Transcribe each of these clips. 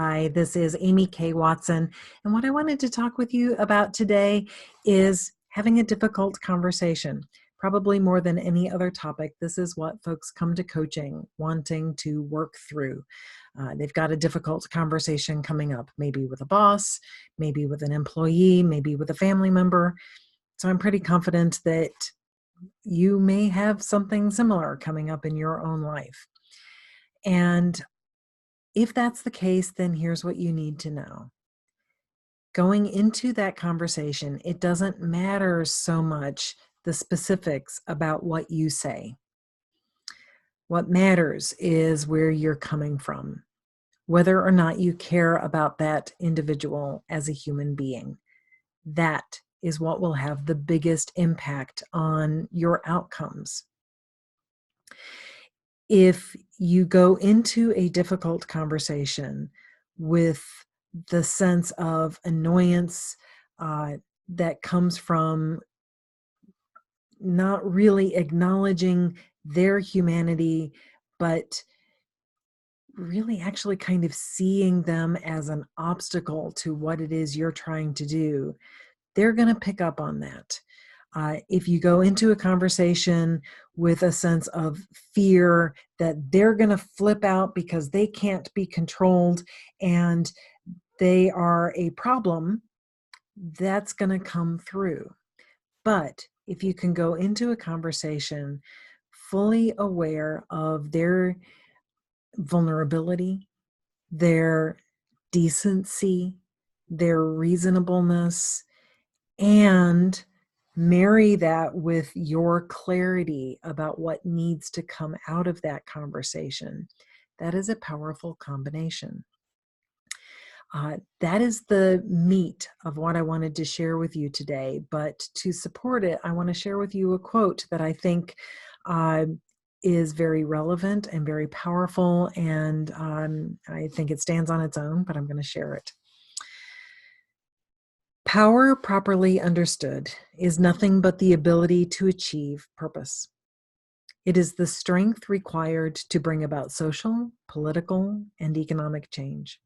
Hi, this is Amy K. Watson, and what I wanted to talk with you about today is having a difficult conversation. Probably more than any other topic, this is what folks come to coaching wanting to work through. They've got a difficult conversation coming up, maybe with a boss, maybe with an employee, maybe with a family member. So I'm pretty confident that you may have something similar coming up in your own life. And if that's the case, then here's what you need to know. Going into that conversation, it doesn't matter so much the specifics about what you say. What matters is where you're coming from, whether or not you care about that individual as a human being. That is what will have the biggest impact on your outcomes. If you go into a difficult conversation with the sense of annoyance that comes from not really acknowledging their humanity, but really actually kind of seeing them as an obstacle to what it is you're trying to do, they're going to pick up on that. If you go into a conversation with a sense of fear that they're going to flip out because they can't be controlled and they are a problem, that's going to come through. But if you can go into a conversation fully aware of their vulnerability, their decency, their reasonableness, and marry that with your clarity about what needs to come out of that conversation, that is a powerful combination. That is the meat of what I wanted to share with you today. But to support it, I want to share with you a quote that I think is very relevant and very powerful. And I think it stands on its own, but I'm going to share it. Power, properly understood, is nothing but the ability to achieve purpose. It is the strength required to bring about social, political, and economic change.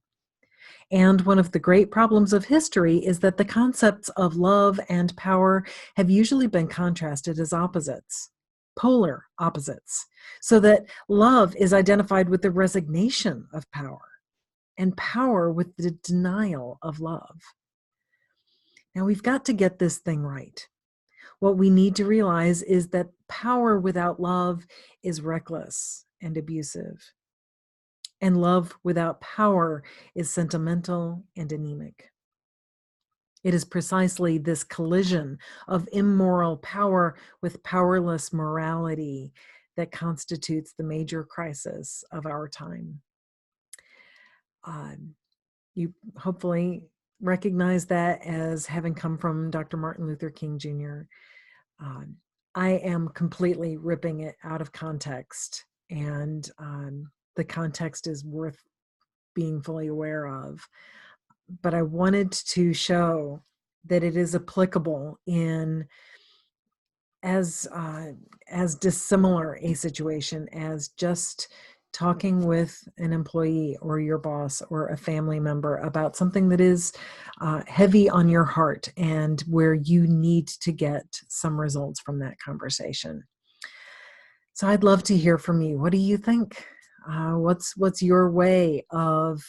And one of the great problems of history is that the concepts of love and power have usually been contrasted as opposites, polar opposites, so that love is identified with the resignation of power and power with the denial of love. Now, we've got to get this thing right. What we need to realize is that power without love is reckless and abusive. And love without power is sentimental and anemic. It is precisely this collision of immoral power with powerless morality that constitutes the major crisis of our time. You hopefully recognize that as having come from Dr. Martin Luther King Jr. I am completely ripping it out of context, and the context is worth being fully aware of. But I wanted to show that it is applicable in as dissimilar a situation as just talking with an employee or your boss or a family member about something that is heavy on your heart and where you need to get some results from that conversation. So I'd love to hear from you. What do you think? What's your way of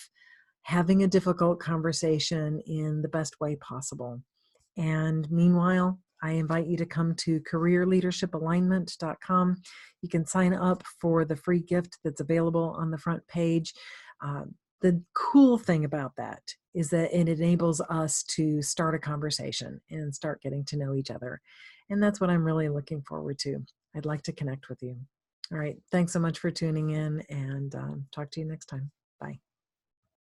having a difficult conversation in the best way possible? And meanwhile, I invite you to come to careerleadershipalignment.com. You can sign up for the free gift that's available on the front page. The cool thing about that is that it enables us to start a conversation and start getting to know each other. And that's what I'm really looking forward to. I'd like to connect with you. All right. Thanks so much for tuning in, and talk to you next time.